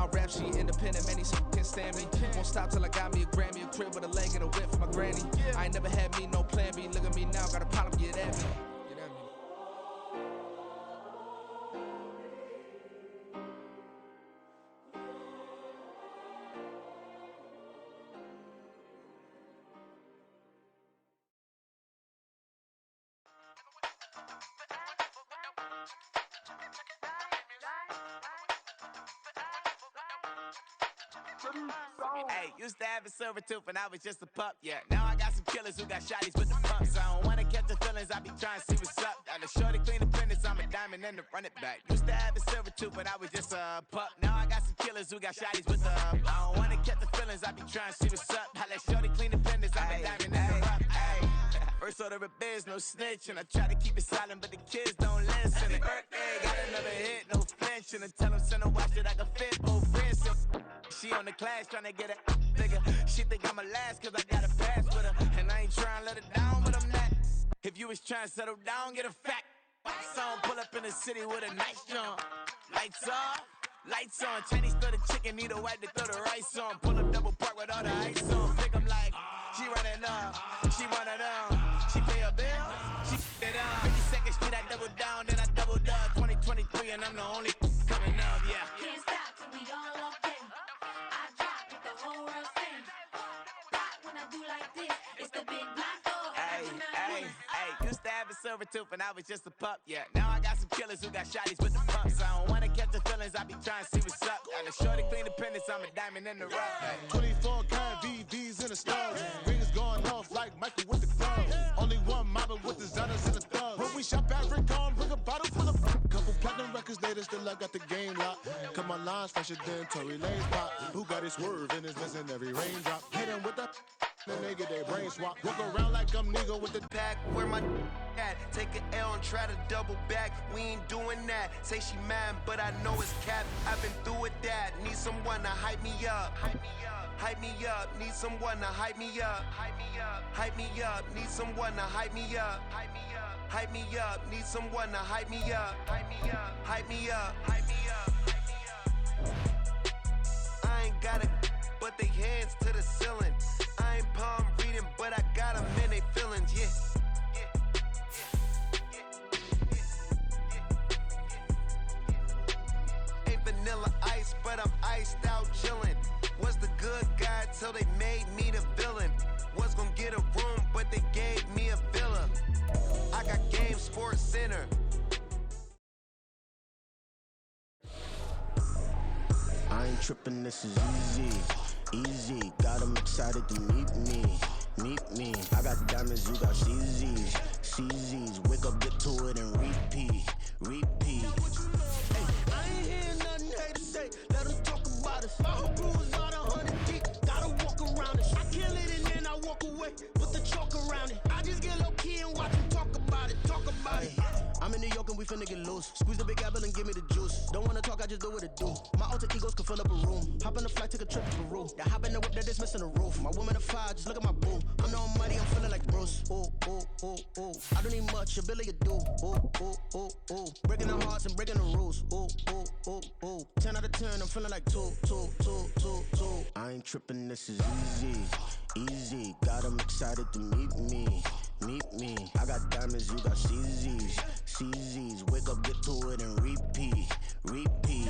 my rap, she independent, many so can't stand me. Won't stop till I got me a Grammy, a crib with a leg and a whip for my granny. I ain't never had me no plan B. Look at me now, got a problem, get at me. Get at me. Hey, used to have a silver tooth and I was just a pup, yeah. Now I got some killers who got shotties with the pumps. I don't wanna catch the feelings, I be trying to see what's up. Got a shorty clean the pendants, I'm a diamond and to run it back. Used to have a silver tooth but I was just a pup. Now I got some killers who got shotties with the I don't wanna catch the feelings, I be trying to see what's up. I let shorty clean the pendants, I'm a diamond and to run it back. First order of biz, no snitch, and I try to keep it silent, but the kids don't listen. And birthday, got another hit, no flinch, and I tell them send a watch that I can fit both wrists. She on the class trying to get a nigga. She think I'm a last cause I got a pass with her. And I ain't trying to let her down, but I'm not. If you was trying to settle down, get a fact. Song pull up in the city with a nice jump. Lights off, lights on. Chinese throw the chicken, need a wipe to throw the rice on. Pull up double park with all the ice on. Pick 'em like, she running up, she one of them. She pay a bill, she it up. 52nd Street, I double down, then I doubled up. 2023 and I'm the only coming up, yeah. Can't stop till we all locked in. I drop it, the whole world sings. Rock when I do like this, it's the big black dog. Hey, used to have a silver tooth and I was just a pup, yeah. Now I got some killers who got shotties with the pumps. I don't wanna catch the feelings, I be trying to see what's up. Got a shorty clean the pendants, I'm a diamond in the rough. 24 karat VVs in the stars. Rings going off like Michael with the club. Only one model with designers in the thugs. When we shop at Rick on, bring a bottle full of couple platinum records later, still I got the game locked. Cut my lines fresher than Tory Lane's pop. Who got his swerve and is missing every raindrop. Hit him with the then they get their brain swap. Walk around like I'm nigga with the Back where my at. Take an L and try to double back. We ain't doing that. Say she mad, but I know it's cap. I've been through with that. Need someone to hype me up. Hype me up. Hype me up. Need someone to hype me up. Hype me up. Hype me up. Need someone to hype me up. Hype me up. Hype me up. Need someone to hype me up. Hype me up. Hype me up. Hype me up. I ain't got it, but they hands to the ceiling. I ain't palm reading, but I got them in they feelings, yeah. Ain't vanilla ice, but I'm iced out chillin'. Was the good guy till they made me the villain. Was gonna get a room, but they gave me a villa. I got Game Sports Center. I ain't trippin', this is easy, easy. Got 'em excited to meet me, meet me. I got diamonds, you got CZs, CZs. Wake up, get to it, and repeat, repeat. Hey, I ain't hear nothing hate to say. Let 'em talk about us. My whole crew is all 100 deep. Gotta walk around it. I kill it and then I walk away. Put the chalk around it. I just get low key and watch them talk about it, talk about it. I'm in New York and we finna get loose. Squeeze the big apple and give me the juice. Don't wanna talk, I just do what it do. My alter egos can fill up a room. Hop on a flight, take a trip to Peru. That hop in the whip that is missing the roof. My woman a fire, just look at my boo. I'm no money, I'm feeling like Bruce. Ooh, ooh, ooh, ooh. I don't need much, ability to do. Ooh, ooh, ooh, ooh. Breaking the hearts and breaking the rules. Ooh, ooh, ooh, ooh. 10 out of 10, I'm feeling like 2, 2, 2, 2, 2. I ain't tripping, this is easy, easy. Got 'em excited to meet me, meet me. I got diamonds, you got CZs, CZs. Wake up, get to it, and repeat, repeat.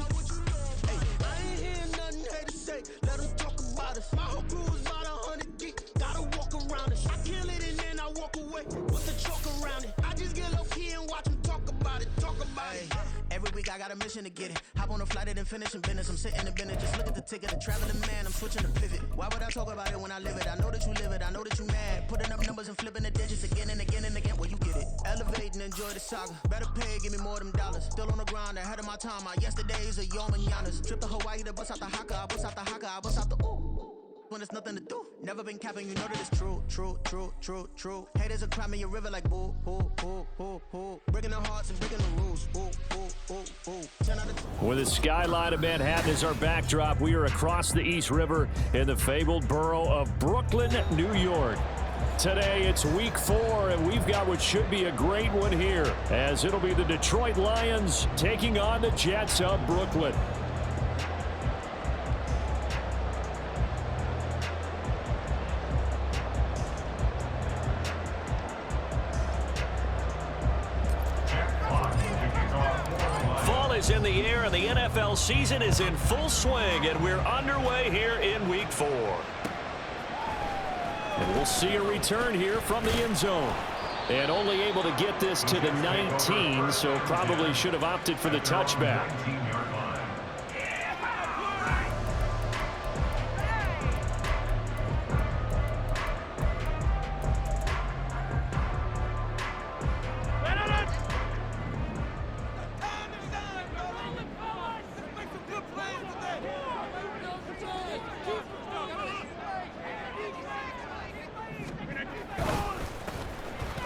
Hey, I ain't hear nothing hate to say. Let 'em talk about us. My whole crew is about 100 deep. Gotta walk around it. I kill it and then I walk away. Put the chalk around it. I just get low key and watch them talk about it, talk about it. Every week I got a mission to get it. Hop on a flight and then finish in business. I'm sitting in business, just look at the ticket. A traveling man, I'm switching to pivot. Why would I talk about it when I live it? I know that you live it, I know that you mad. Putting up numbers and flipping the digits again and again and again. Well, you get it. Elevate and enjoy the saga. Better pay, give me more than dollars. Still on the grind, ahead of my time. My yesterdays are your mananas. Trip to Hawaii to bust out the haka. I bust out the haka, I bust out the ooh. When there's nothing to do. Never been capping, you know that it's true, true, true, true, true. Haters are climbing your river like boo, boo, boo, boo, boo. Breaking the hearts and breaking the rules. Ooh, ooh, ooh, ooh. 10 out of 10. With the skyline of Manhattan as our backdrop, we are across the East River in the fabled borough of Brooklyn, New York. Today, it's week 4, and we've got what should be a great one here, as it'll be the Detroit Lions taking on the Jets of Brooklyn. NFL season is in full swing, and we're underway here in Week 4. And we'll see a return here from the end zone. And only able to get this to the 19, so probably should have opted for the touchback.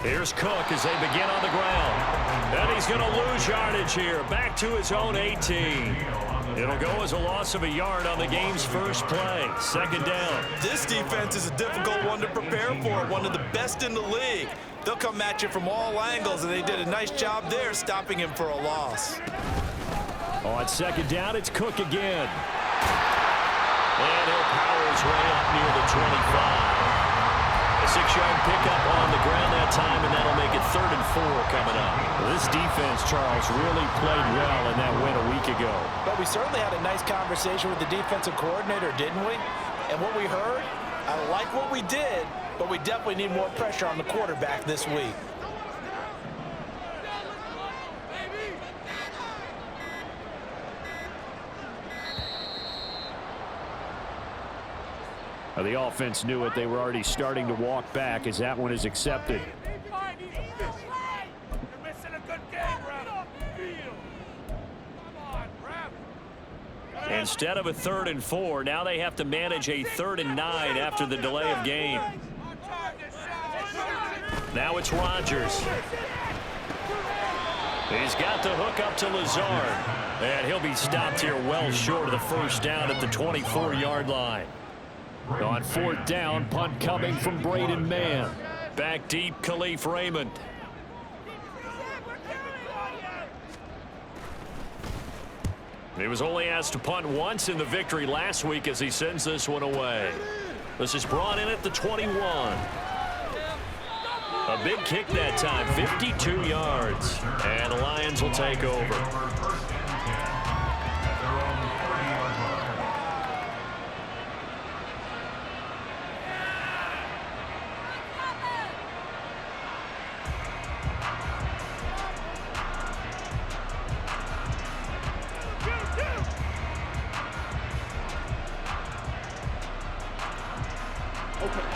Here's Cook as they begin on the ground. And he's going to lose yardage here. Back to his own 18. It'll go as a loss of a yard on the game's first play. Second down. This defense is a difficult one to prepare for. One of the best in the league. They'll come at you from all angles, and they did a nice job there stopping him for a loss. On second down, it's Cook again. And he'll power his way up near the 25. A 6-yard pickup on the ground that time, and that'll make it 3rd and 4 coming up. This defense, Charles, really played well in that win a week ago. But we certainly had a nice conversation with the defensive coordinator, didn't we? And what we heard, I like what we did, but we definitely need more pressure on the quarterback this week. The offense knew it. They were already starting to walk back as that one is accepted. Instead of a 3rd and 4, now they have to manage a 3rd and 9 after the delay of game. Now it's Rodgers. He's got the hook up to Lazard. And he'll be stopped here well short of the first down at the 24-yard line. On 4th down, punt coming from Braden Mann. Back deep, Khalif Raymond. He was only asked to punt once in the victory last week as he sends this one away. This is brought in at the 21. A big kick that time, 52 yards. And the Lions will take over.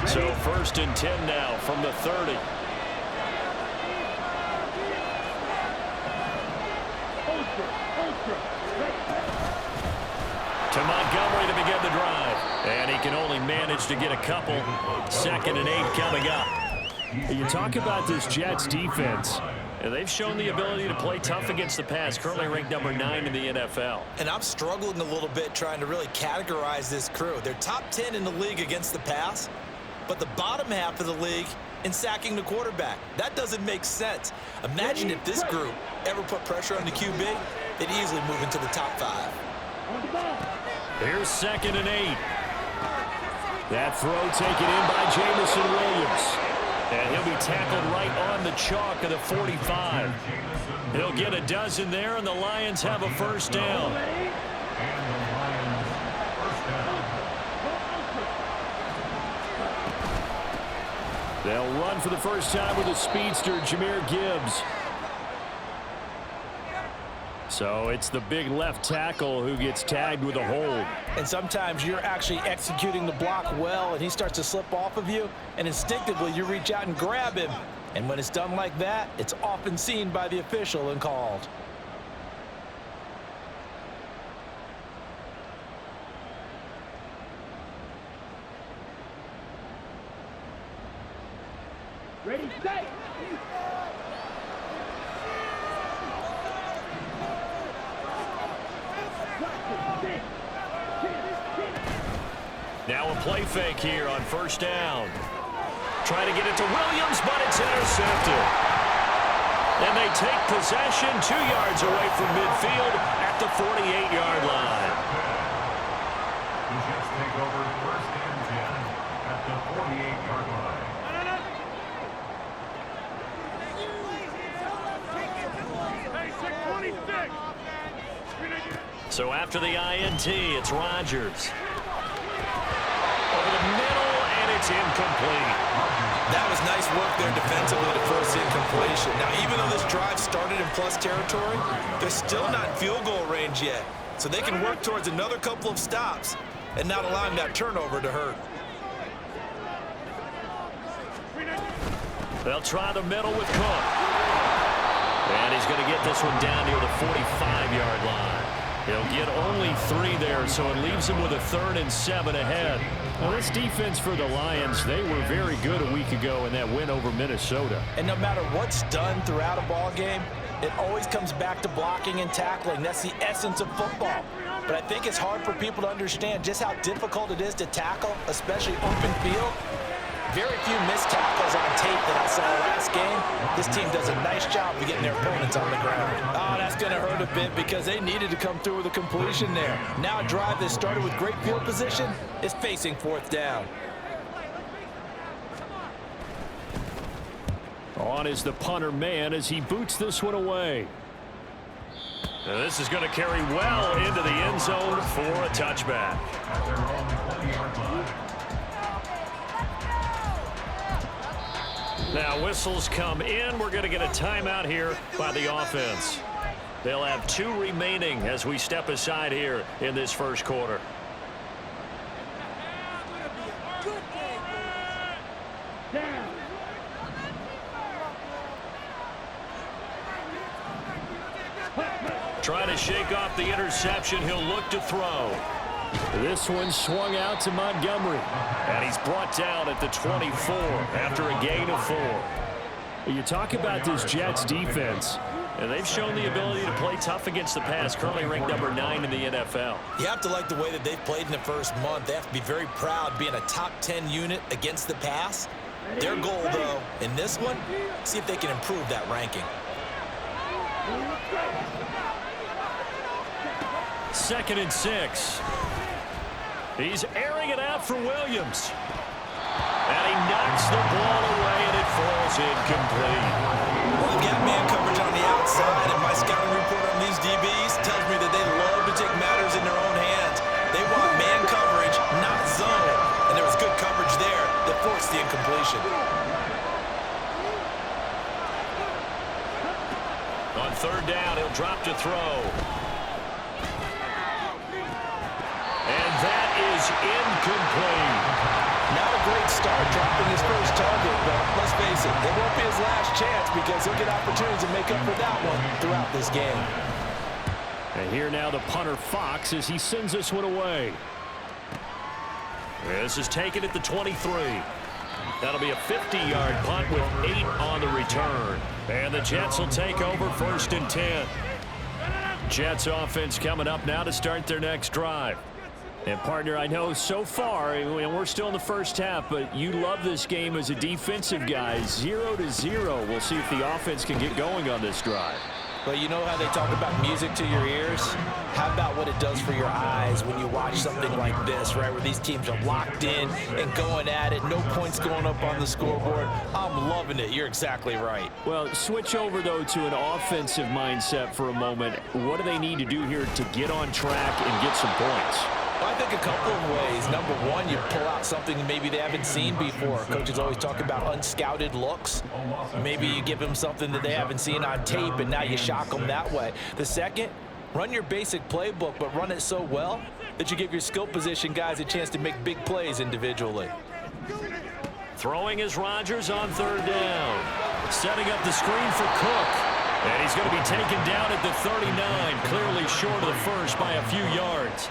So 1st and 10 now from the 30. To Montgomery to begin the drive. And he can only manage to get a couple. 2nd and 8 coming up. You talk about this Jets defense. They've shown the ability to play tough against the pass, currently ranked number 9 in the NFL. And I'm struggling a little bit trying to really categorize this crew. They're top 10 in the league against the pass, but the bottom half of the league in sacking the quarterback. That doesn't make sense. Imagine if this group ever put pressure on the QB, they'd easily move into the top 5. Here's 2nd and 8. That throw taken in by Jamison Williams. And he'll be tackled right on the chalk of the 45. He'll get a dozen there, and the Lions have a first down. They'll run for the first time with a speedster, Jahmyr Gibbs. So it's the big left tackle who gets tagged with a hold. And sometimes you're actually executing the block well, and he starts to slip off of you, and instinctively you reach out and grab him. And when it's done like that, it's often seen by the official and called. Ready, set. Now a play fake here on first down. Trying to get it to Williams, but it's intercepted. And they take possession 2 yards away from midfield at the 48-yard line. The Jets take over 1st and 10 at the 48-yard line. So after the INT, it's Rodgers. Over the middle, and it's incomplete. That was nice work there defensively to force the incompletion. Now, even though this drive started in plus territory, they're still not in field goal range yet. So they can work towards another couple of stops and not allowing that turnover to hurt. They'll try the middle with Cook. And he's going to get this one down near the 45-yard line. He'll get only 3 there, so it leaves him with a 3rd and 7 ahead. Well, this defense for the Lions, they were very good a week ago in that win over Minnesota. And no matter what's done throughout a ball game, it always comes back to blocking and tackling. That's the essence of football. But I think it's hard for people to understand just how difficult it is to tackle, especially open field. Very few missed tackles on tape that I saw last game. This team does a nice job of getting their opponents on the ground. Oh, that's going to hurt a bit because they needed to come through with a completion there. Now a drive that started with great field position is facing 4th down. On is the punter man as he boots this one away. And this is going to carry well into the end zone for a touchback. Now whistles come in. We're going to get a timeout here by the offense. They'll have 2 remaining as we step aside here in this first quarter. Trying to shake off the interception. He'll look to throw. This one swung out to Montgomery. And he's brought down at the 24 after a gain of 4. You talk about this Jets defense, and they've shown the ability to play tough against the pass, currently ranked number 9 in the NFL. You have to like the way that they've played in the first month. They have to be very proud being a top 10 unit against the pass. Their goal, though, in this one, see if they can improve that ranking. 2nd and 6. He's airing it out for Williams. And he knocks the ball away, and it falls incomplete. Well, I've got man coverage on the outside, and my scouting report on these DBs tells me that they love to take matters in their own hands. They want man coverage, not zone. And there was good coverage there that forced the incompletion. On 3rd down, he'll drop to throw. And that is incomplete. Not a great start dropping his first target, but let's face it, it won't be his last chance because he'll get opportunities to make up for that one throughout this game. And here now the punter Fox as he sends this one away. This is taken at the 23. That'll be a 50-yard punt with 8 on the return. And the Jets will take over 1st and 10. Jets offense coming up now to start their next drive. And, partner, I know so far, and we're still in the first half, but you love this game as a defensive guy. 0-0. We'll see if the offense can get going on this drive. But you know how they talk about music to your ears? How about what it does for your eyes when you watch something like this, right, where these teams are locked in and going at it, no points going up on the scoreboard? I'm loving it. You're exactly right. Well, switch over, though, to an offensive mindset for a moment. What do they need to do here to get on track and get some points? Well, I think a couple of ways. Number one, you pull out something maybe they haven't seen before. Coaches always talk about unscouted looks. Maybe you give them something that they haven't seen on tape, and now you shock them that way. The second, run your basic playbook, but run it so well that you give your skill position guys a chance to make big plays individually. Throwing is Rodgers on 3rd down. Setting up the screen for Cook. And he's going to be taken down at the 39, clearly short of the first by a few yards.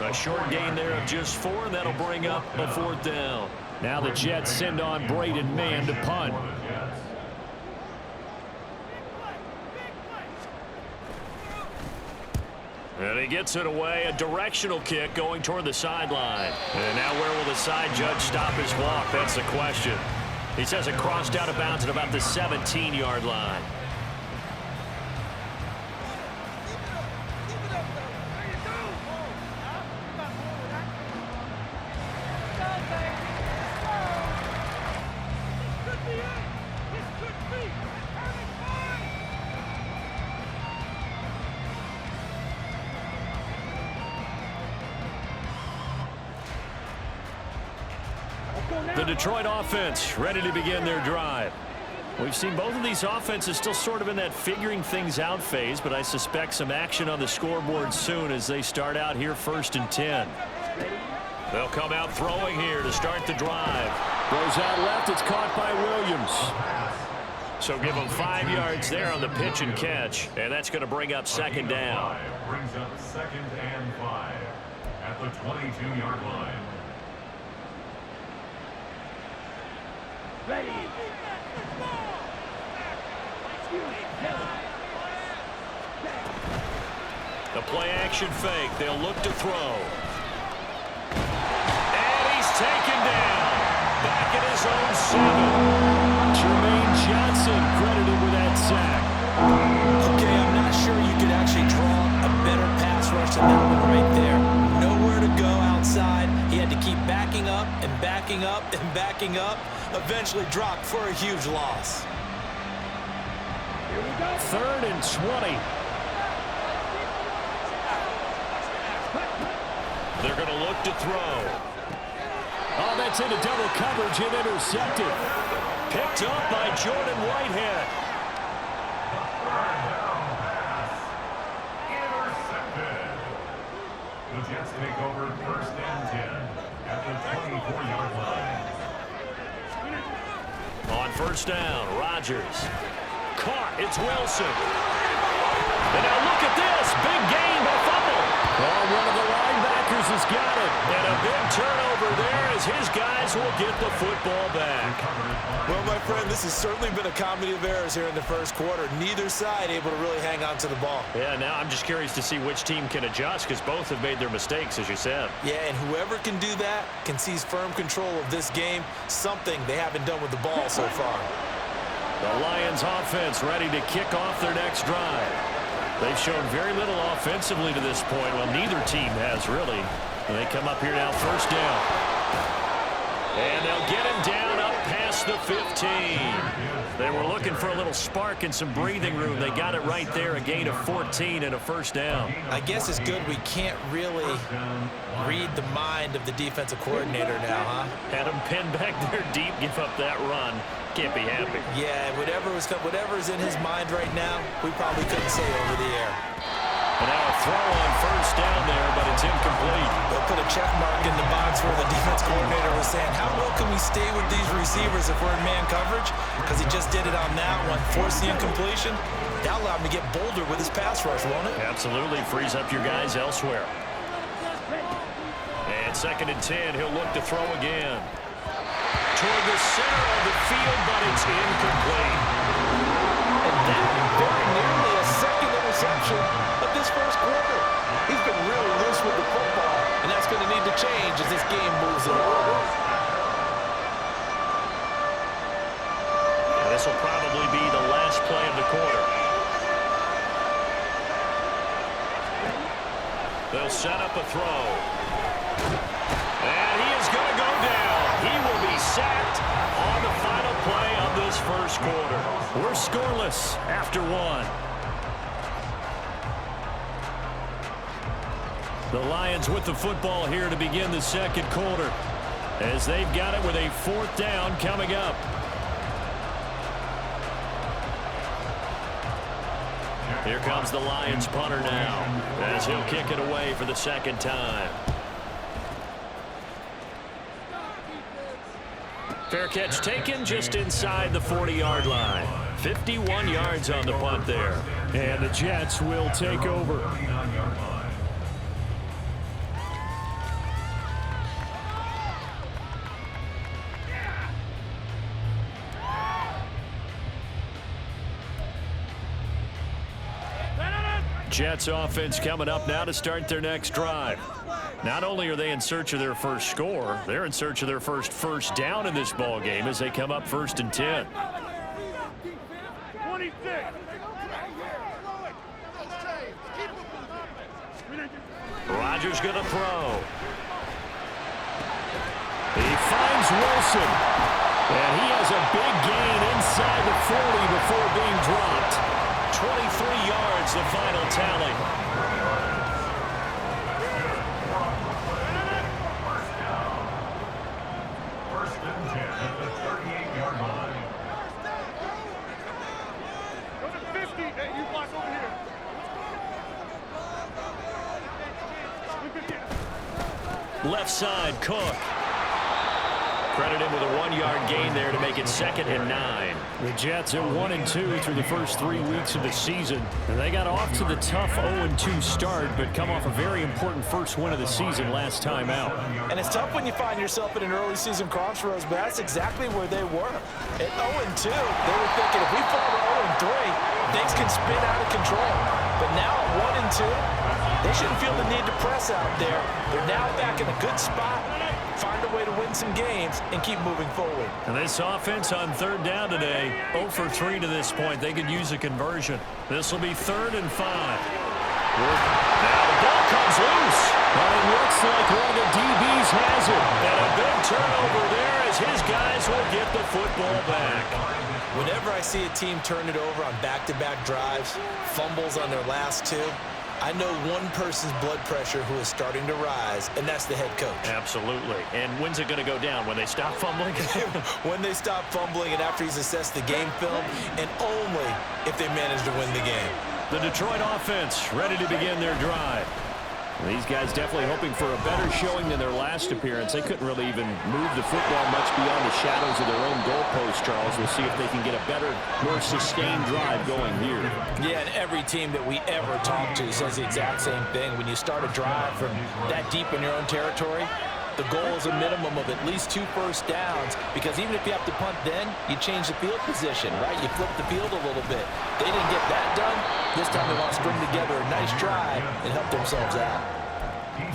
A short gain there of just 4, and that'll bring up a 4th down. Now the Jets send on Braden Mann to punt. And he gets it away, a directional kick going toward the sideline. And now where will the side judge stop his walk? That's the question. He says it crossed out of bounds at about the 17-yard line. The Detroit offense ready to begin their drive. We've seen both of these offenses still sort of in that figuring things out phase, but I suspect some action on the scoreboard soon as they start out here 1st and 10. They'll come out throwing here to start the drive. Goes out left. It's caught by Williams. So give them 5 yards there on the pitch and catch, and that's going to bring up 2nd down. Brings up 2nd and 5 at the 22-yard line. Ready. The play action fake. They'll look to throw. And he's taken down. Back at his own 7. Jermaine Johnson credited with that sack. Okay, I'm not sure you could actually draw a better pass rush than that one right there. Nowhere to go outside. He had to keep backing up and backing up and backing up. Eventually dropped for a huge loss. 3rd and 20. They're going to look to throw. Oh, that's into double coverage and intercepted. Picked up by Jordan Whitehead. Third down pass. Intercepted. The Jets take over 1st and 10 at the 24-yard line. On 1st down, Rodgers. Caught. It's Wilson. And now look at this. Big gain, but a fumble. Oh, one of the linebackers has got it. And a big turnover there as his guys will get the football back. Well, my friend, this has certainly been a comedy of errors here in the 1st quarter. Neither side able to really hang on to the ball. Yeah, now I'm just curious to see which team can adjust because both have made their mistakes, as you said. Yeah, and whoever can do that can seize firm control of this game, something they haven't done with the ball so far. The Lions offense ready to kick off their next drive. They've shown very little offensively to this point. Well, neither team has really. And they come up here now 1st down. And they'll get him down up past the 15. They were looking for a little spark and some breathing room. They got it right there, a gain of 14 and a 1st down. I guess it's good we can't really read the mind of the defensive coordinator now, huh? Had him pinned back there deep, give up that run. Can't be happy. Yeah, whatever's in his mind right now, we probably couldn't say over the air. And now a throw on 1st down there, but it's incomplete. They'll put a check mark in the box where the defense coordinator was saying, how well can we stay with these receivers if we're in man coverage? Because he just did it on that one, forced the incompletion. That allowed him to get bolder with his pass rush, won't it? Absolutely, frees up your guys elsewhere. And 2nd and 10, he'll look to throw again. Toward the center of the field, but it's incomplete. And that very nearly a 2nd interception of this 1st quarter. He's been really loose with the football, and that's going to need to change as this game moves along. This will probably be the last play of the quarter. They'll set up a throw. And he is going to go down. He will be sacked on the final play of this 1st quarter. We're scoreless after 1. The Lions with the football here to begin the 2nd quarter as they've got it with a 4th down coming up. Here comes the Lions punter now as he'll kick it away for the 2nd time. Fair catch taken just inside the 40-yard line. 51 yards on the punt there. And the Jets will take over. Jets offense coming up now to start their next drive. Not only are they in search of their first score, they're in search of their first down in this ball game as they come up 1st and 10. 26. Rodgers going to throw. He finds Wilson. And he has a big gain inside the 40 before being dropped. 23 yards, the final tally. First Left side, Cook. Credit him with a 1-yard gain there to make it 2nd and 9. The Jets are 1-2 through the first 3 weeks of the season. And they got off to the tough 0-2 start, but come off a very important first win of the season last time out. And it's tough when you find yourself in an early season crossroads, but that's exactly where they were. At 0-2, they were thinking if we fall to 0-3, things can spin out of control. But now at 1-2, they shouldn't feel the need to press out there. They're now back in a good spot. Find a way to win some games and keep moving forward. And this offense on 3rd down today, 0 for 3 to this point. They could use a conversion. This will be 3rd and 5. Now the ball comes loose. But it looks like one of the DBs has it. And a big turnover there as his guys will get the football back. Whenever I see a team turn it over on back-to-back drives, fumbles on their last 2, I know one person's blood pressure who is starting to rise, and that's the head coach. Absolutely. And when's it going to go down? When they stop fumbling? When they stop fumbling and after he's assessed the game film, and only if they manage to win the game. The Detroit offense ready to begin their drive. These guys definitely hoping for a better showing than their last appearance. They couldn't really even move the football much beyond the shadows of their own goalpost, Charles. We'll see if they can get a better, more sustained drive going here. Yeah, and every team that we ever talk to says the exact same thing. When you start a drive from that deep in your own territory, the goal is a minimum of at least 2 first downs, because even if you have to punt then, you change the field position, right? You flip the field a little bit. They didn't get that done. This time they want to string together a nice drive and help themselves out.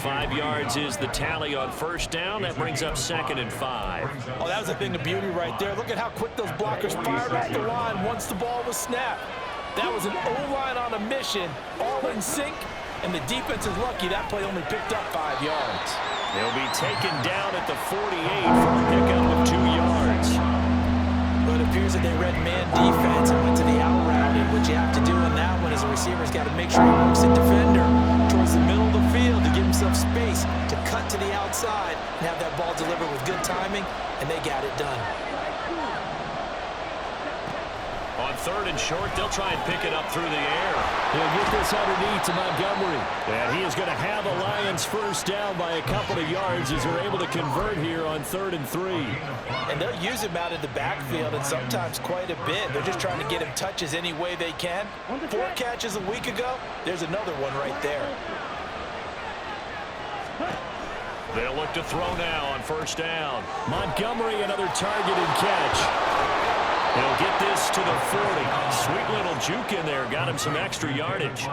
5 yards is the tally on 1st down. That brings up 2nd and 5. Oh, that was a thing of beauty right there. Look at how quick those blockers fired off the line once the ball was snapped. That was an O-line on a mission, all in sync, and the defense is lucky that play only picked up 5 yards. They'll be taken down at the 48 for a pickup of 2 yards. But it appears that they read man defense and went to the out route, and what you have to do in that one is the receiver's got to make sure he works the defender towards the middle of the field to give himself space to cut to the outside and have that ball delivered with good timing, and they got it done. On 3rd and short, they'll try and pick it up through the air. He'll get this underneath to Montgomery. And he is going to have the Lions first down by a couple of yards as they're able to convert here on 3rd and 3. And they'll use him out in the backfield, and sometimes quite a bit. They're just trying to get him touches any way they can. 4 catches a week ago. There's another one right there. They'll look to throw now on 1st down. Montgomery, another target and catch. He'll get this to the 40. Sweet little juke in there. Got him some extra yardage.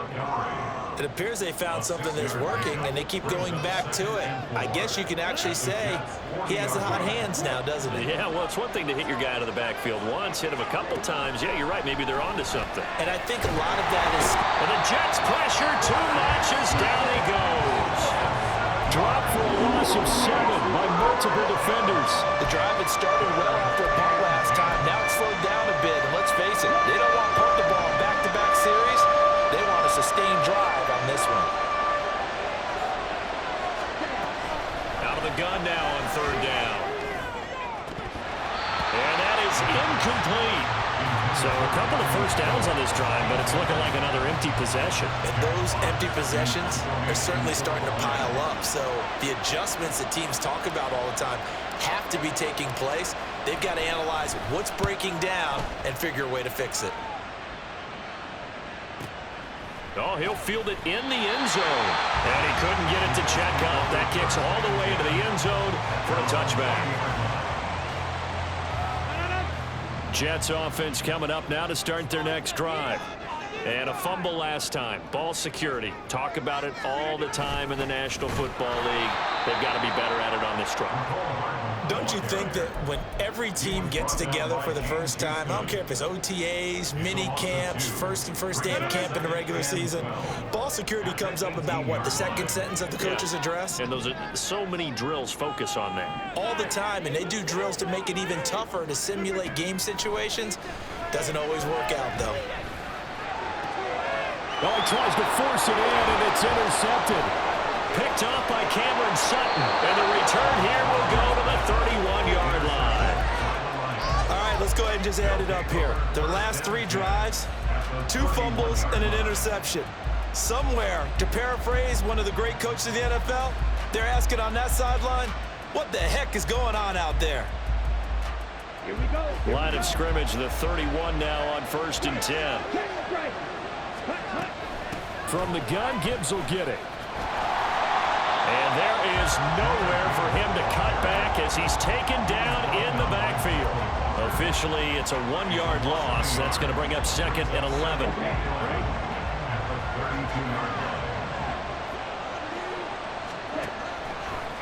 It appears they found something that's working, and they keep going back to it. I guess you can actually say he has the hot hands now, doesn't he? Yeah, well, it's one thing to hit your guy out of the backfield once, hit him a couple times. Yeah, you're right. Maybe they're onto something. And I think a lot of that is... And the Jets pressure, 2 matches, down he goes. Drop for a loss of 7 by multiple defenders. The drive had started well after a punt last time. Now it's slowed down a bit, and let's face it, they don't want to punt the ball in back-to-back series. They want a sustained drive on this one. Out of the gun now on 3rd down. And that is incomplete. So a couple of first downs on this drive, but it's looking like another empty possession. And those empty possessions are certainly starting to pile up. So the adjustments that teams talk about all the time have to be taking place. They've got to analyze what's breaking down and figure a way to fix it. Oh, he'll field it in the end zone. And he couldn't get it to check up. That kicks all the way into the end zone for a touchback. Jets offense coming up now to start their next drive. And a fumble last time. Ball security. Talk about it all the time in the National Football League. They've got to be better at it on this drive. Don't you think that when every team gets together for the first time, I don't care if it's OTAs, mini camps, first day of camp in the regular season, ball security comes up about, what, the second sentence of the coach's address? And those are so many drills focus on that. All the time, and they do drills to make it even tougher to simulate game situations. Doesn't always work out, though. Oh, he tries to force it in, and it's intercepted. Picked off by Cameron Sutton. And the return here will go to the 31-yard line. All right, let's go ahead and just add it up here. Their last 3 drives, 2 fumbles and an interception. Somewhere, to paraphrase one of the great coaches of the NFL, They're asking on that sideline, what the heck is going on out there? Here we go. Line of scrimmage, the 31 now on 1st and 10. From the gun, Gibbs will get it. And there is nowhere for him to cut back as he's taken down in the backfield. Officially, it's a 1-yard loss. That's going to bring up 2nd and 11.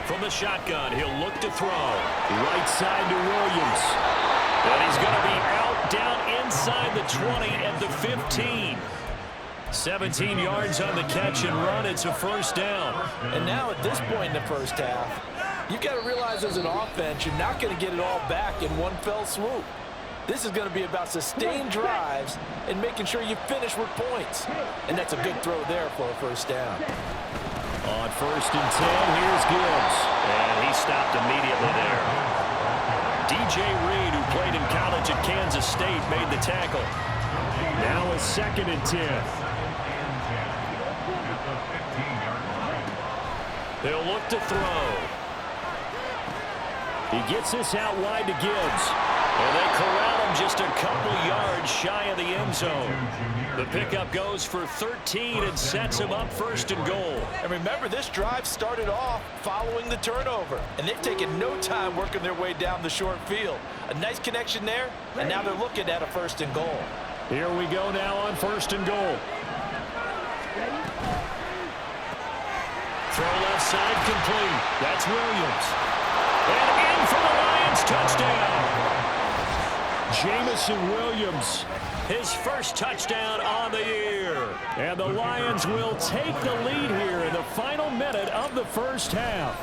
From the shotgun, he'll look to throw. Right side to Williams. And he's going to be out down inside the 20 at the 15. 17 yards on the catch and run. It's a 1st down. And now at this point in the first half, you've got to realize as an offense, you're not going to get it all back in one fell swoop. This is going to be about sustained drives and making sure you finish with points. And that's a good throw there for a 1st down. On 1st and 10, here's Gibbs. And he stopped immediately there. DJ Reed, who played in college at Kansas State, made the tackle. Now a 2nd and 10. He'll look to throw. He gets this out wide to Gibbs. And they corral him just a couple yards shy of the end zone. The pickup goes for 13 and sets him up 1st and goal. And remember, this drive started off following the turnover. And they've taken no time working their way down the short field. A nice connection there, and now they're looking at a 1st and goal. Here we go now on 1st and goal. Throw left side complete. That's Williams. And in for the Lions, touchdown. Jamison Williams, his 1st touchdown on the year. And the Lions will take the lead here in the final minute of the 1st half.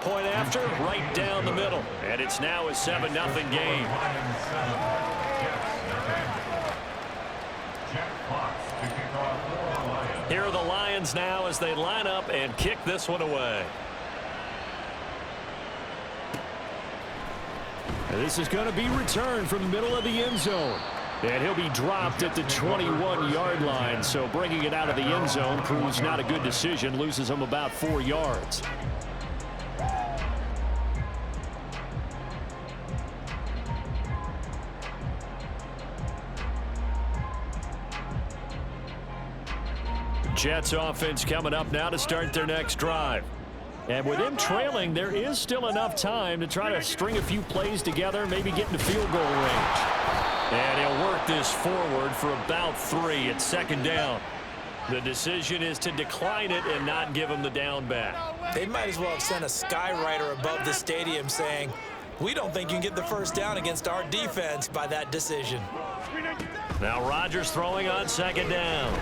Point after, right down the middle. And it's now a 7-0 game. Here are the Lions now as they line up and kick this one away. And this is going to be returned from the middle of the end zone. And he'll be dropped at the 21-yard line, so bringing it out of the end zone proves not a good decision, loses him about 4 yards. Jets offense coming up now to start their next drive. And with them trailing, there is still enough time to try to string a few plays together, maybe get into field goal range. And he'll work this forward for about 3 at 2nd down. The decision is to decline it and not give him the down back. They might as well have sent a skywriter above the stadium saying, we don't think you can get the 1st down against our defense by that decision. Now Rodgers throwing on 2nd down.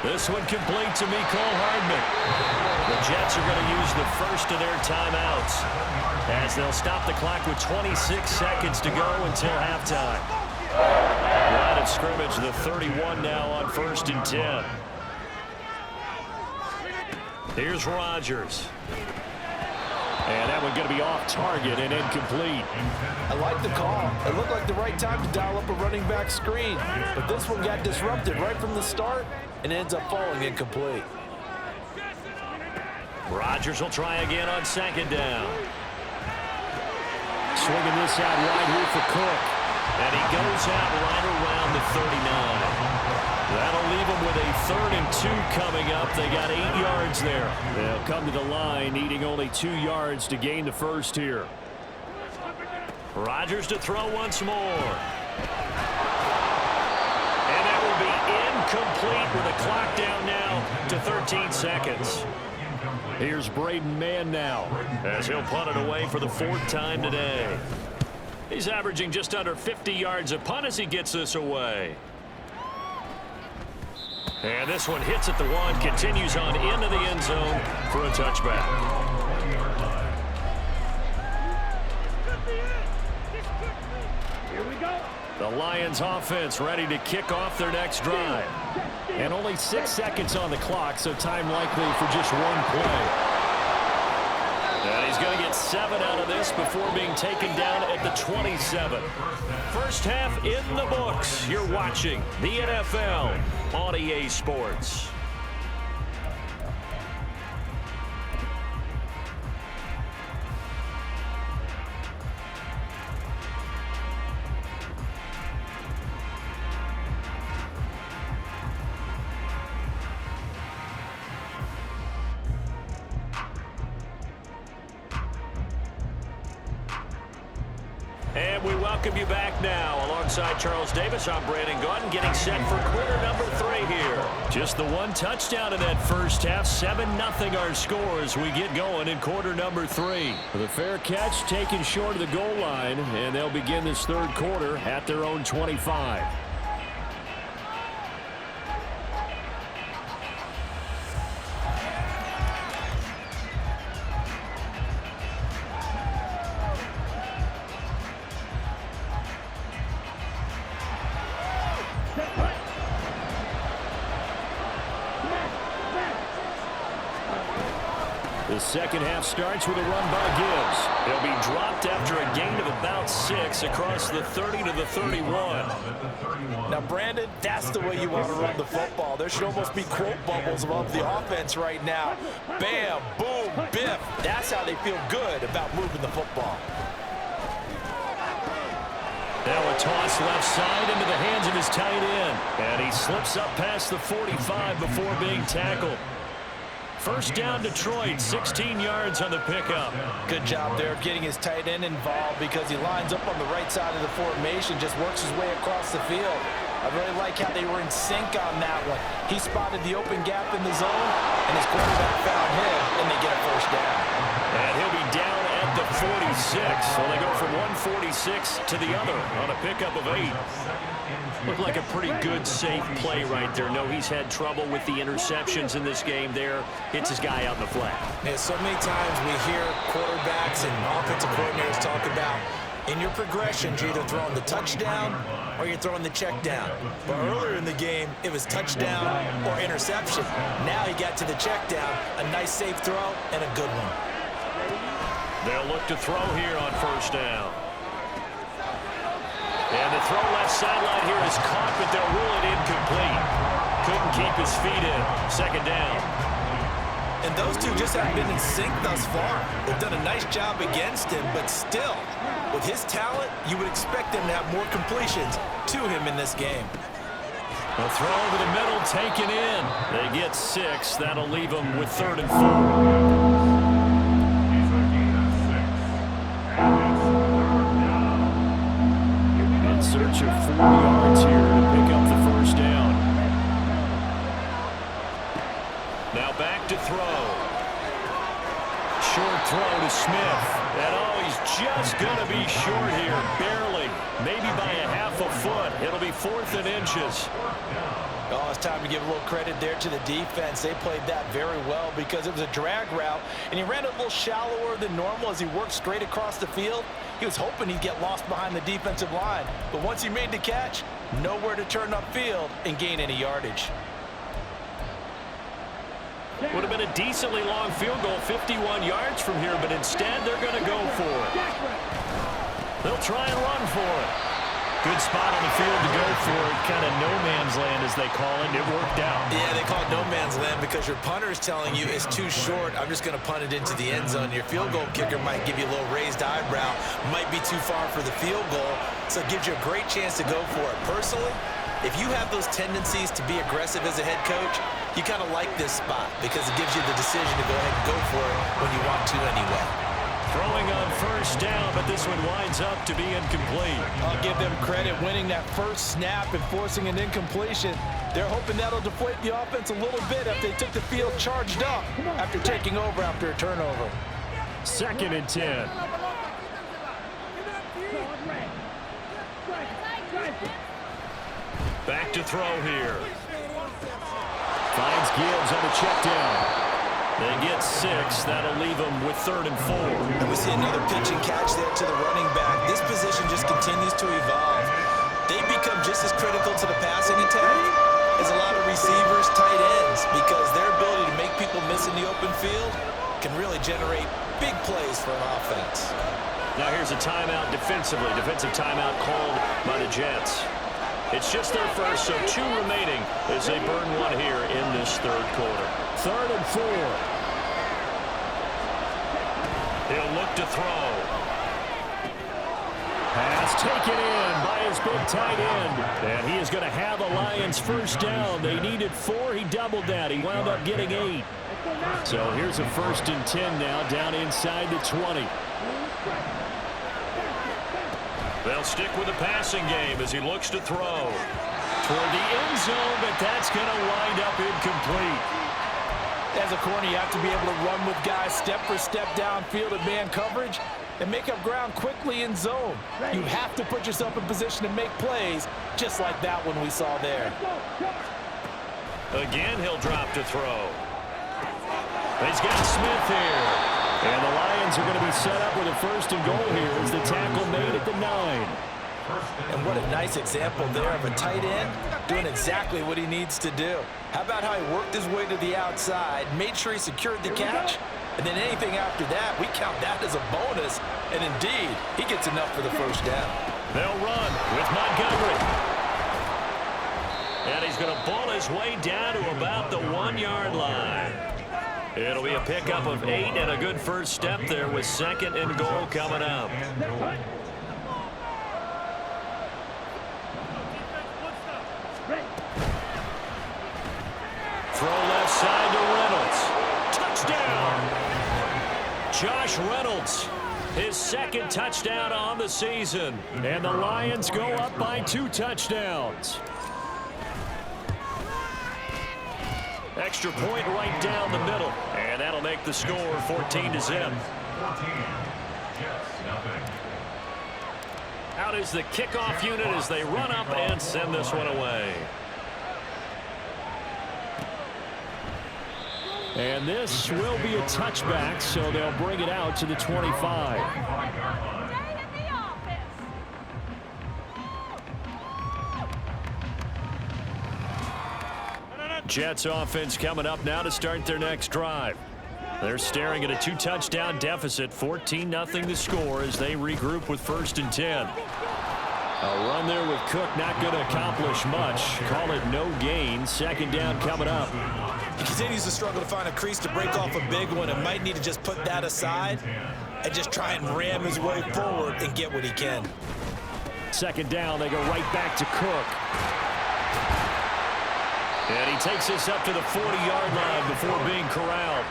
This one complete to Mecole Hardman. The Jets are going to use the 1st of their timeouts as they'll stop the clock with 26 seconds to go until halftime. Line of scrimmage, the 31 now on 1st and 10. Here's Rodgers. And that one going to be off target and incomplete. I like the call. It looked like the right time to dial up a running back screen. But this one got disrupted right from the start and ends up falling incomplete. Rodgers will try again on 2nd down. Swinging this out wide here for Cook. And he goes out right around the 39. That'll leave them with a 3rd and 2 coming up. They got 8 yards there. They'll come to the line needing only 2 yards to gain the 1st here. Rodgers to throw once more. And that will be incomplete with the clock down now to 13 seconds. Here's Braden Mann now as he'll punt it away for the 4th time today. He's averaging just under 50 yards a punt as he gets this away. And this one hits at the 1, continues on into the end zone for a touchback. Here we go. The Lions offense ready to kick off their next drive. And only 6 seconds on the clock, so time likely for just 1 play. And he's going to get 7 out of this before being taken down at the 27. First half in the books. You're watching the NFL on EA Sports. And we welcome you back now. Alongside Charles Davis, I'm Brandon Gaudin, getting set for quarter number 3 here. Just the one touchdown in that first half. 7-0 our score as we get going in quarter number 3. The fair catch taken short of the goal line, and they'll begin this third quarter at their own 25. The second half starts with a run by Gibbs. He'll be dropped after a gain of about 6 across the 30 to the 31. Now, Brandon, that's the way you want to run the football. There should almost be quote bubbles above the offense right now. Bam, boom, biff. That's how they feel good about moving the football. Now a toss left side into the hands of his tight end. And he slips up past the 45 before being tackled. First down, Detroit, 16 yards on the pickup. Good job there of getting his tight end involved because he lines up on the right side of the formation, just works his way across the field. I really like how they were in sync on that one. He spotted the open gap in the zone, and his quarterback found him, and they get a first down. And he'll be down at the 46. So they go from 146 to the other on a pickup of 8. Looked like a pretty good, safe play right there. No, he's had trouble with the interceptions in this game there. Hits his guy out in the flat. Yeah, so many times we hear quarterbacks and offensive coordinators talk about in your progressions, you're either throwing the touchdown or you're throwing the check down. But earlier in the game, it was touchdown or interception. Now he got to the check down, a nice safe throw, and a good one. They'll look to throw here on first down. And the throw left sideline here is caught, but they'll rule it incomplete. Couldn't keep his feet in. Second down. And those two just haven't been in sync thus far. They've done a nice job against him, but still, with his talent, you would expect him to have more completions to him in this game. A throw over the middle taken in. They get 6. That'll leave them with 3rd and 4. Search of 4 yards here to pick up the first down. Now back to throw. Short throw to Smith. And oh, he's just going to be short here. Barely. Maybe by a half a foot. It'll be 4th and inches. Oh, it's time to give a little credit there to the defense. They played that very well because it was a drag route, and he ran a little shallower than normal as he worked straight across the field. He was hoping he'd get lost behind the defensive line, but once he made the catch, nowhere to turn upfield and gain any yardage. Would have been a decently long field goal, 51 yards from here, but instead they're going to go for it. They'll try and run for it. Good spot on the field to go for it. Kind of no man's land, as they call it. It worked out. Yeah, they call it no man's land because your punter is telling you it's too short. I'm just going to punt it into the end zone. Your field goal kicker might give you a little raised eyebrow. Might be too far for the field goal. So it gives you a great chance to go for it. Personally, if you have those tendencies to be aggressive as a head coach, you kind of like this spot because it gives you the decision to go ahead and go for it when you want to anyway. Throwing on first down, but this one winds up to be incomplete. I'll give them credit winning that first snap and forcing an incompletion. They're hoping that'll deflate the offense a little bit if they took the field charged up after taking over after a turnover. 2nd and 10. Back to throw here. Finds Gibbs on a check down. They get 6. That'll leave them with 3rd and 4. And we see another pitch and catch there to the running back. This position just continues to evolve. They become just as critical to the passing attack as a lot of receivers, tight ends, because their ability to make people miss in the open field can really generate big plays for an offense. Now here's a timeout defensively. Defensive timeout called by the Jets. It's just their first, so 2 remaining as they burn one here in this third quarter. 3rd and 4. He'll look to throw. Pass taken in by his big tight end. And he is going to have a Lions first down. They needed 4. He doubled that. He wound up getting 8. So here's a 1st and 10 now down inside the 20. They'll stick with the passing game as he looks to throw. Toward the end zone, but that's going to wind up incomplete. As a corner, you have to be able to run with guys step for step downfield in man coverage and make up ground quickly in zone. You have to put yourself in position to make plays, just like that one we saw there. Again, he'll drop to throw. He's got Smith here. And the Lions are going to be set up with a 1st and goal here as the tackle made at the 9. And what a nice example there of a tight end doing exactly what he needs to do. How about how he worked his way to the outside, made sure he secured the catch, and then anything after that, we count that as a bonus. And indeed, he gets enough for the 1st down. They'll run with Montgomery. And he's going to ball his way down to about the 1-yard line. It'll be a pickup of 8 and a good 1st step there with 2nd and goal coming up. Throw left side to Reynolds. Touchdown! Josh Reynolds, his 2nd touchdown on the season. And the Lions go up by 2 touchdowns. Extra point right down the middle. And that'll make the score 14-0. Out is the kickoff unit as they run up and send this one away. And this will be a touchback, so they'll bring it out to the 25. Jets offense coming up now to start their next drive. They're staring at a 2-touchdown deficit, 14-0 the score as they regroup with 1st and 10. A run there with Cook not going to accomplish much. Call it no gain. 2nd down coming up. He continues to struggle to find a crease to break off a big one and might need to just put that aside and just try and ram his way forward and get what he can. 2nd down, they go right back to Cook. And he takes this up to the 40-yard line before being corralled.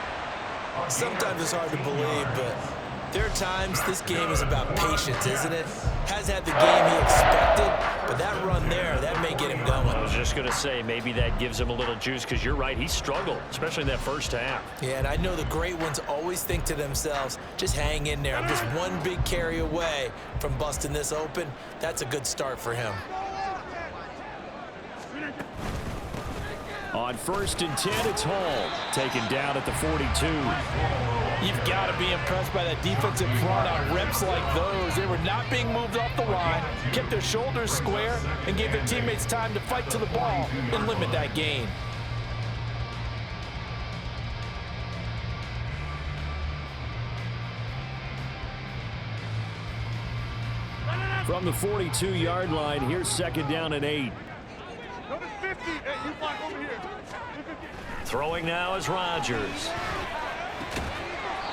Sometimes it's hard to believe, but there are times this game is about patience, isn't it? Has had the game he expected, but that run there, that may get him going. I was just going to say, maybe that gives him a little juice because you're right, he struggled, especially in that 1st half. Yeah, and I know the great ones always think to themselves, just hang in there. I'm just one big carry away from busting this open. That's a good start for him. On 1st and 10, it's Hall, taken down at the 42. You've got to be impressed by that defensive front on reps like those. They were not being moved off the line, kept their shoulders square, and gave their teammates time to fight to the ball and limit that gain. From the 42-yard line, here's 2nd down and 8. Throwing now is Rodgers.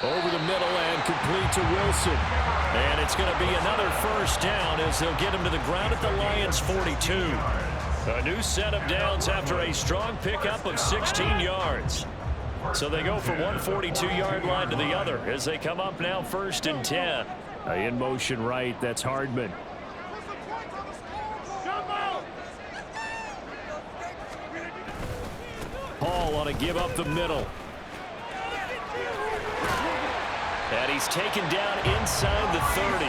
Over the middle and complete to Wilson. And it's going to be another 1st down as they'll get him to the ground at the Lions' 42. A new set of downs after a strong pickup of 16 yards. So they go from one 42-yard line to the other as they come up now 1st and 10. In motion right, that's Hardman. Hall on a give up the middle. And he's taken down inside the 30.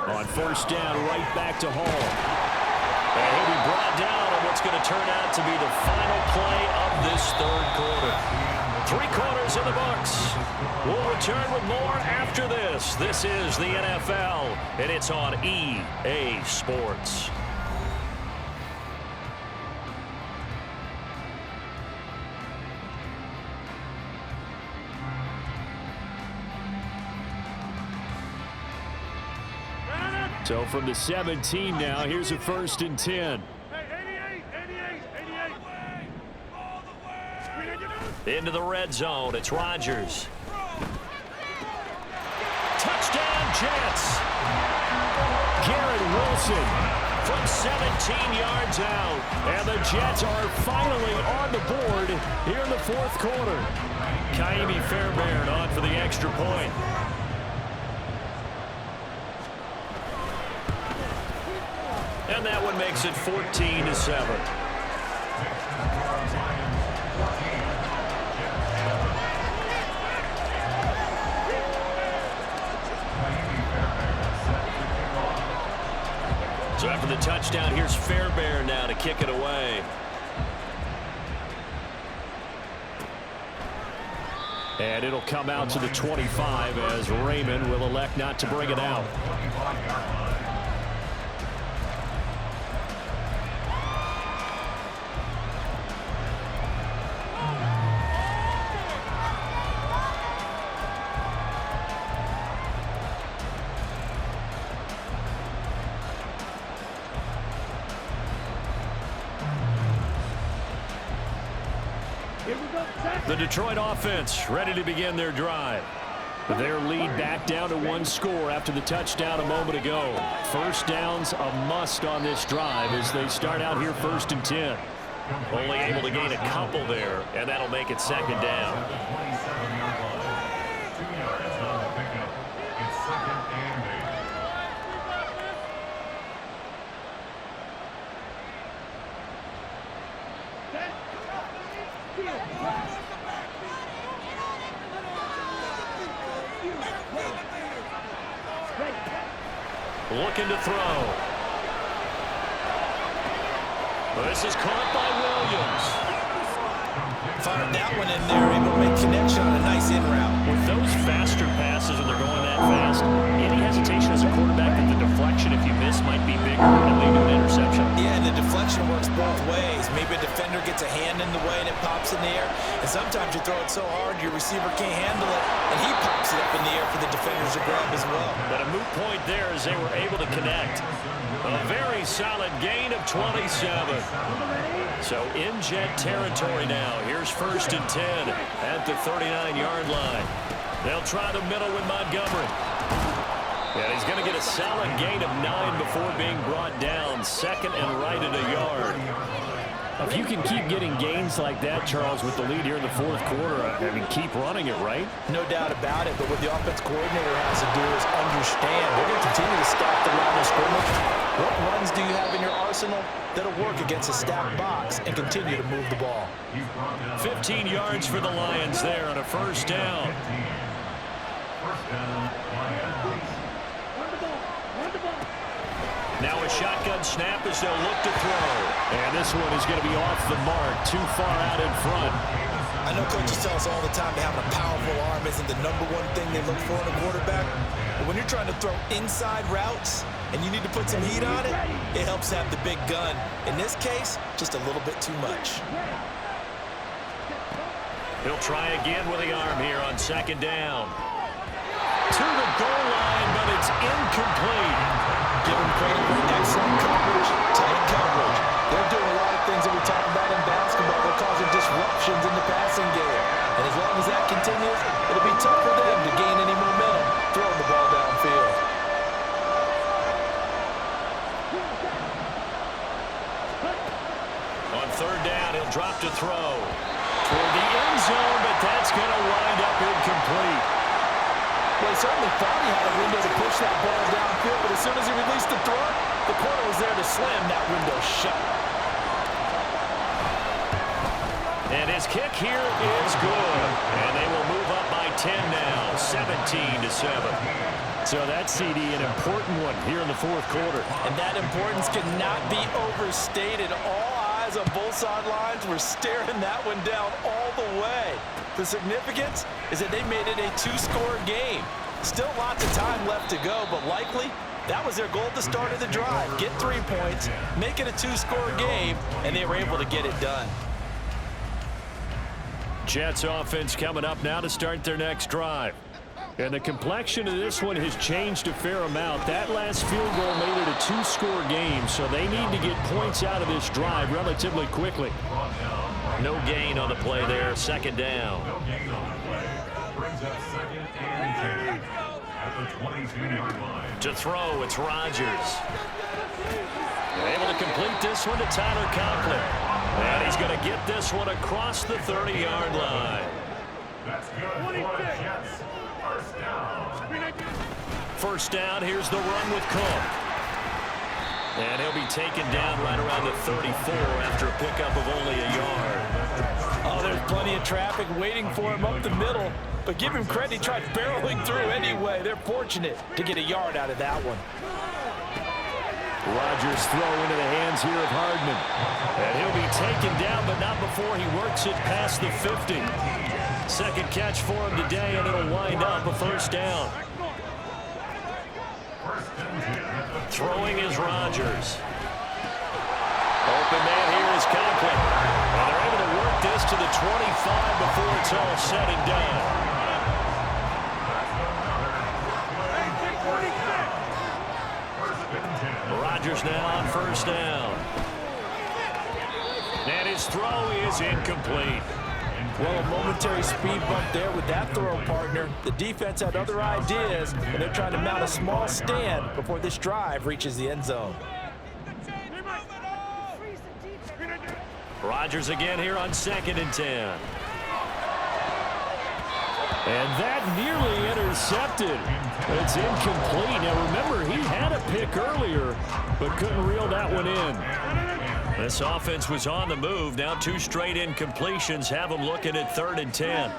On 1st down, right back to Hall. And he'll be brought down on what's going to turn out to be the final play of this 3rd quarter. 3 quarters in the books. We'll return with more after this. This is the NFL, and it's on EA Sports. So from the 17 now, here's a 1st and 10. Into the red zone, it's Rodgers. Touchdown, Jets. Garrett Wilson from 17 yards out. And the Jets are finally on the board here in the fourth quarter. Kaimi Fairbairn on for the extra point. And that one makes it 14-7. So after the touchdown, here's Fairbairn now to kick it away. And it'll come out to the 25 as Raymond will elect not to bring it out. The Detroit offense ready to begin their drive. Their lead back down to one score after the touchdown a moment ago. First down's a must on this drive as they start out here 1st and 10. Only able to gain a couple there, and that'll make it 2nd down. 27-yard line. 2 yards on the pickup. It's 2nd and 8. Looking to throw. This is caught by Williams. Fired that one in there, able to make connection on a nice in route. With those faster passes and they're going that fast, any hesitation as a quarterback that the deflection, if you miss, might be bigger and lead to an interception. Yeah, and the deflection works both ways. Maybe a defender gets a hand in the way and it pops in the air. And sometimes you throw it so hard your receiver can't handle it, and he pops it up in the air for the defenders to grab as well. But a moot point there as they were able to connect. A very solid gain of 27. So in Jet territory now. Here's 1st and 10 at the 39-yard line. They'll try the middle with Montgomery. And he's going to get a solid gain of 9 before being brought down. 2nd and right at a yard. If you can keep getting gains like that, Charles, with the lead here in the fourth quarter, I mean, keep running it, right? No doubt about it, but what the offense coordinator has to do is understand they're going to continue to stack the line of scrimmage. What runs do you have in your arsenal that'll work against a stacked box and continue to move the ball? 15 yards for the Lions there on a 1st down. First down, Lions. Now a shotgun snap as they'll look to throw. And this one is going to be off the mark, too far out in front. I know coaches tell us all the time that having a powerful arm isn't the #1 thing they look for in a quarterback. But when you're trying to throw inside routes and you need to put some heat on it, it helps have the big gun. In this case, just a little bit too much. He'll try again with the arm here on 2nd down. To the goal line, but it's incomplete. Give them credit for excellent coverage, tight coverage. They're doing a lot of things that we talk about in basketball. They're causing disruptions in the passing game. And as long as that continues, it'll be tough for them to gain any momentum throwing the ball downfield. On 3rd down, he'll drop to throw. Toward the end zone, but that's going to wind up incomplete. Well, he certainly thought he had a window to push that ball downfield, but as soon as he released the throw, the corner was there to slam that window shut. And his kick here is good. And they will move up by 10 now, 17-7. So that CD, an important one here in the fourth quarter. And that importance cannot be overstated. All eyes on both sidelines were staring that one down all the way. The significance is that they made it a 2-score game. Still lots of time left to go, but likely that was their goal at the start of the drive. Get 3 points, make it a 2-score game, and they were able to get it done. Jets offense coming up now to start their next drive. And the complexion of this one has changed a fair amount. That last field goal made it a 2-score game, so they need to get points out of this drive relatively quickly. No gain on the play there, 2nd down. No gain on the play. Brings up 2nd and 10 at the 22-yard line. To throw, it's Rodgers. They're able to complete this one to Tyler Conklin. And he's going to get this one across the 30-yard line. That's good for the Jets. First down. First down, here's the run with Cook. And he'll be taken down right around the 34 after a pickup of only a yard. Oh, there's plenty of traffic waiting for him up the middle. But give him credit, he tried barreling through anyway. They're fortunate to get a yard out of that one. Rodgers throw into the hands here of Hardman. And he'll be taken down, but not before he works it past the 50. Second catch for him today, and it'll wind up a first down. Throwing is Rodgers. Open man here is Conklin. And they're able to work this to the 25 before it's all said and done. Rodgers now on first down. And his throw is incomplete. Well, a momentary speed bump there with that throw, partner. The defense had other ideas, and they're trying to mount a small stand before this drive reaches the end zone. Rodgers again here on 2nd and 10. And that nearly intercepted. It's incomplete. Now remember, he had a pick earlier, but couldn't reel that one in. This offense was on the move. Now 2 straight incompletions have them looking at 3rd and 10.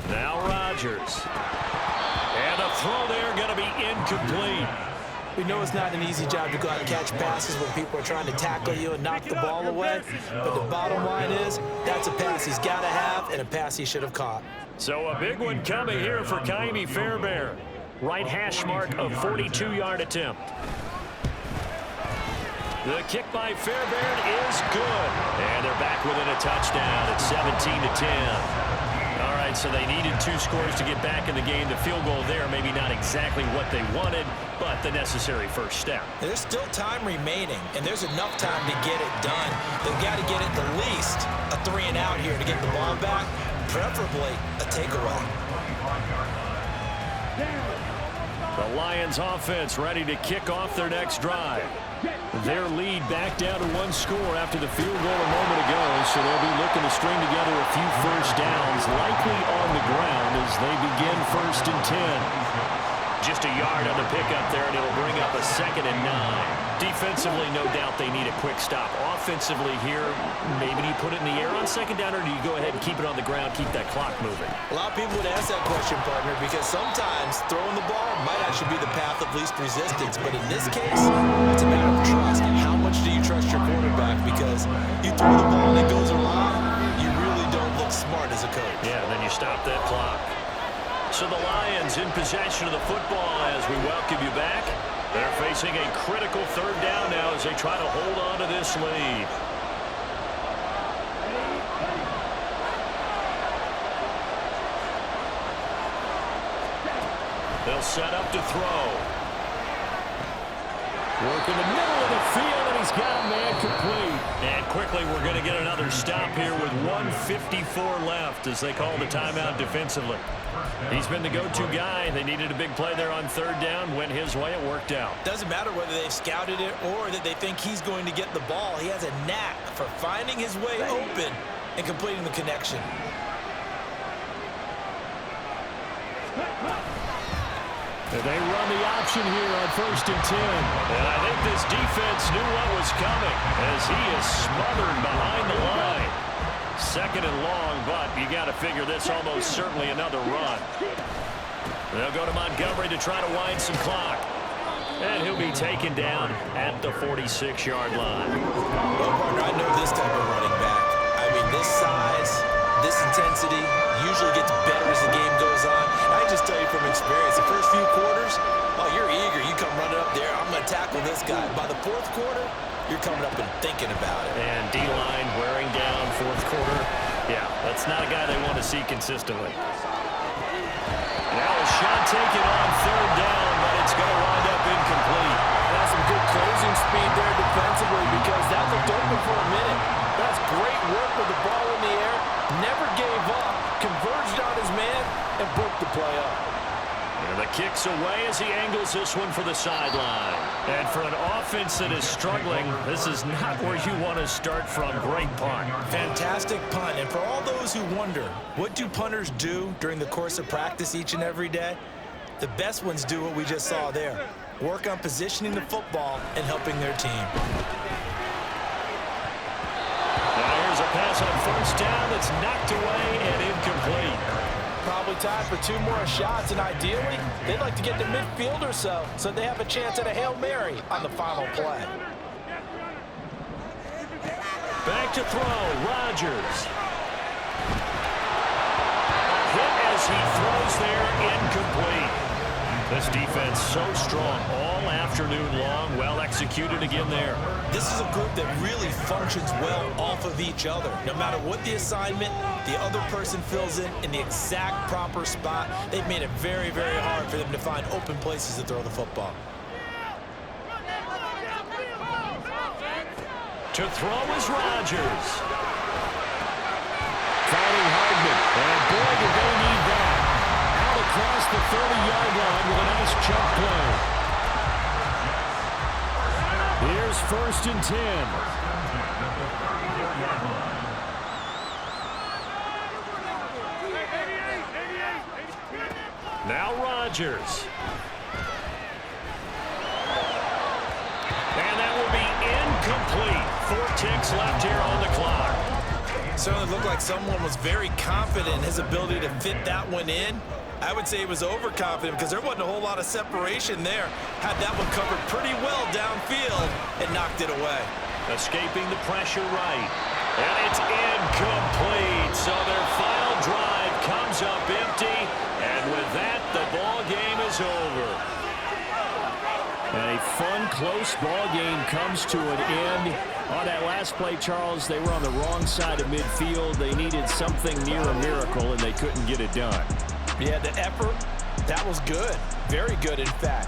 Now Rodgers. And a throw there going to be incomplete. We know it's not an easy job to go out and catch passes when people are trying to tackle you and knock the ball away. But the bottom line is, that's a pass he's got to have and a pass he should have caught. So a big one coming here for Kaimi Fairbairn. Right hash mark of 42-yard attempt. The kick by Fairbairn is good. And they're back within a touchdown at 17-10. All right, so they needed 2 scores to get back in the game. The field goal there, maybe not exactly what they wanted, but the necessary first step. There's still time remaining, and there's enough time to get it done. They've got to get at the least a 3-and-out here to get the ball back, preferably a takeaway. The Lions offense ready to kick off their next drive. Their lead back down to 1 score after the field goal a moment ago, so they'll be looking to string together a few first downs, likely on the ground as they begin 1st and 10. Just a yard on the pickup there, and it'll bring up a 2nd and 9. Defensively, no doubt they need a quick stop. Offensively here, maybe you put it in the air on 2nd down, or do you go ahead and keep it on the ground, keep that clock moving? A lot of people would ask that question, partner, because sometimes throwing the ball might actually be the path of least resistance. But in this case, it's a matter of trust. How much do you trust your quarterback? Because you throw the ball and it goes around, you really don't look smart as a coach. Yeah, and then you stop that clock. So the Lions in possession of the football as we welcome you back. They're facing a critical 3rd down now as they try to hold on to this lead. They'll set up to throw. Work in the middle of the field, and he's got a man complete. And quickly, we're going to get another stop here with 1:54 left as they call the timeout defensively. He's been the go-to guy. They needed a big play there on 3rd down. Went his way. It worked out. Doesn't matter whether they've scouted it or that they think he's going to get the ball. He has a knack for finding his way open and completing the connection. They run the option here on 1st and 10. And I think this defense knew what was coming as he is smothered behind the line. 2nd and long, but you got to figure this almost certainly another run. They'll go to Montgomery to try to wind some clock. And he'll be taken down at the 46-yard line. Well, partner, I know this type of running back. I mean, this size, this intensity usually gets better as the game goes on. I just tell you from experience, the first few quarters, oh, you're eager. You come running up there. I'm going to tackle this guy. By the 4th quarter, you're coming up and thinking about it. And D-line wearing down 4th quarter. Yeah, that's not a guy they want to see consistently. Now a shot taken on 3rd down, but it's going to wind up incomplete. That's some good closing speed there defensively because that looked open for a minute. That's great work with the ball in the air. Never gave up, converged on his man, and broke the play up. And And the kick's away as he angles this one for the sideline. And for an offense that is struggling, this is not where you want to start from. Great punt. Fantastic punt. And for all those who wonder, what do punters do during the course of practice each and every day? The best ones do what we just saw there. Work on positioning the football and helping their team. Now here's a pass on first down that's knocked away and incomplete. Probably time for 2 more shots, and ideally, they'd like to get to midfield or so they have a chance at a Hail Mary on the final play. Back to throw, Rodgers. A hit as he throws there, incomplete. This defense so strong all afternoon long, well executed again there. This is a group that really functions well off of each other. No matter what the assignment, the other person fills in the exact proper spot. They've made it very, very hard for them to find open places to throw the football. To throw is Rodgers. Fighting Hardman, and boy, did they need that. Out across the 30-yard line with a nice jump play. Here's 1st and 10. Now Rodgers. And that will be incomplete. 4 ticks left here on the clock. Certainly looked like someone was very confident in his ability to fit that one in. I would say he was overconfident because there wasn't a whole lot of separation there. Had that one covered pretty well downfield and knocked it away. Escaping the pressure right. And it's incomplete. So their final drive comes up empty. And with that, the ball game is over. And a fun, close ball game comes to an end. On that last play, Charles, they were on the wrong side of midfield. They needed something near a miracle, and they couldn't get it done. Yeah, the effort, that was good. Very good, in fact.